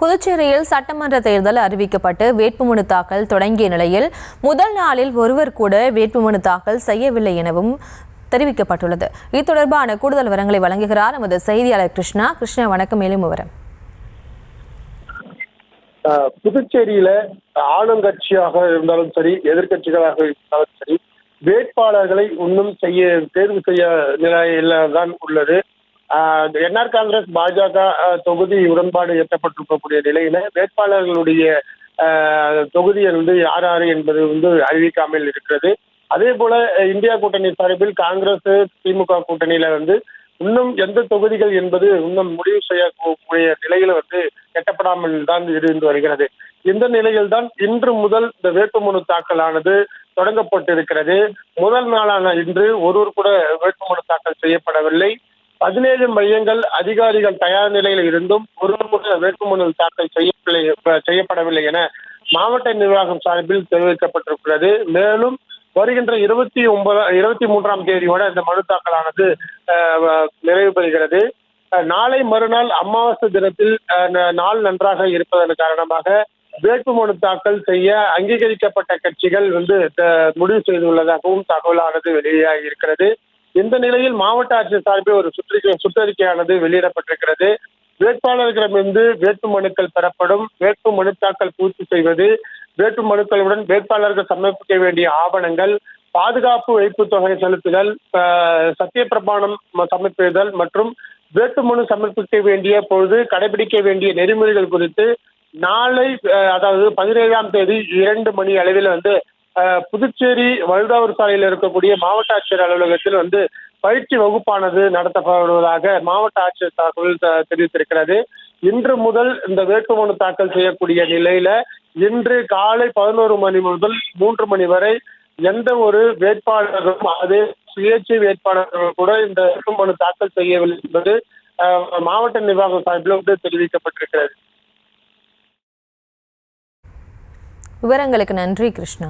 புதுச்சேரியில் சட்டமன்ற தேர்தல் அறிவிக்கப்பட்டு வேட்புமனு தாக்கல் தொடங்கிய நிலையில் முதல் நாளில் ஒருவர் கூட வேட்புமனு தாக்கல் செய்யவில்லை எனவும் தெரிவிக்கப்பட்டுள்ளது. இது தொடர்பான கூடுதல் விவரங்களை வழங்குகிறார் நமது செய்தியாளர் கிருஷ்ணா. வணக்கம். மேலும் விவரம். புதுச்சேரியில ஆளுங்கட்சியாக இருந்தாலும் சரி, எதிர்கட்சிகளாக இருந்தாலும் சரி, வேட்பாளர்களை இன்னும் தேர்வு செய்ய நிலையில தான் உள்ளது. என்ஆர் காங்கிரஸ் பாஜக தொகுதி உடன்பாடு எட்டப்பட்டிருக்கக்கூடிய நிலையில வேட்பாளர்களுடைய தொகுதிகள் யார் யாரு என்பது அறிவிக்காமல் இருக்கிறது. அதே போல இந்தியா கூட்டணி சார்பில் காங்கிரஸ் திமுக கூட்டணியில இன்னும் எந்த தொகுதிகள் என்பது இன்னும் முடிவு செய்யக்கூடிய நிலையில எட்டப்படாமல் தான் இருந்து வருகிறது. இந்த நிலையில் தான் இன்று முதல் இந்த வேட்புமனு தாக்கலானது தொடங்கப்பட்டிருக்கிறது. முதல் நாளான இன்று ஒருவர் கூட வேட்புமனு தாக்கல் செய்யப்படவில்லை. 17 மையங்கள் அதிகாரிகள் தயார் நிலையில் இருந்தும் ஒருவர் கூட வேட்புமனு தாக்கல் செய்யப்படவில்லை என மாவட்ட நிர்வாகம் சார்பில் தெரிவிக்கப்பட்டிருக்கிறது. மேலும் வருகின்ற 23ஆம் தேதியோட இந்த மனு தாக்கலானது நிறைவு பெறுகிறது. நாளை மறுநாள் அமாவாசை தினத்தில் நாள் நன்றாக இருப்பதன் காரணமாக வேட்புமனு தாக்கல் செய்ய அங்கீகரிக்கப்பட்ட கட்சிகள் முடிவு செய்துள்ளதாகவும் தகவலானது வெளியாகி இருக்கிறது. இந்த நிலையில் மாவட்ட ஆட்சியர் சார்பில் ஒரு சுற்றறிக்கையானது வெளியிடப்பட்டிருக்கிறது. வேட்பாளர்களிடமிருந்து வேட்பு மனுக்கள் பெறப்படும். வேட்பு மனு தாக்கல் பூர்த்தி செய்வது, வேட்பு மனுக்களுடன் வேட்பாளர்கள் சமர்ப்பிக்க வேண்டிய ஆவணங்கள், பாதுகாப்பு வைப்பு தொகை செலுத்துதல், சத்தியப்பிரமாணம் சமர்ப்பித்தல் மற்றும் வேட்புமனு சமர்ப்பிக்க வேண்டிய பொழுது கடைபிடிக்க வேண்டிய நெறிமுறைகள் குறித்து நாளை, அதாவது 17ஆம் தேதி 2 மணி அளவில் புதுச்சேரி வழுதாவூர் சாலையில் இருக்கக்கூடிய மாவட்ட ஆட்சியர் அலுவலகத்தில் பயிற்சி வகுப்பானது நடத்தப்படுவதாக மாவட்ட ஆட்சியர் தகவல் தெரிவித்திருக்கிறது. இன்று முதல் இந்த வேட்புமனு தாக்கல் செய்யக்கூடிய நிலையில இன்று காலை 11 மணி முதல் 3 மணி வரை எந்த ஒரு வேட்பாளரும், அதே சுயேட்சை வேட்பாளர்கள் கூட இந்த வேட்புமனு தாக்கல் செய்யவில்லை என்பது மாவட்ட நிர்வாகம் சார்பில் தெரிவிக்கப்பட்டிருக்கிறது. விவரங்களுக்கு நன்றி கிருஷ்ணா.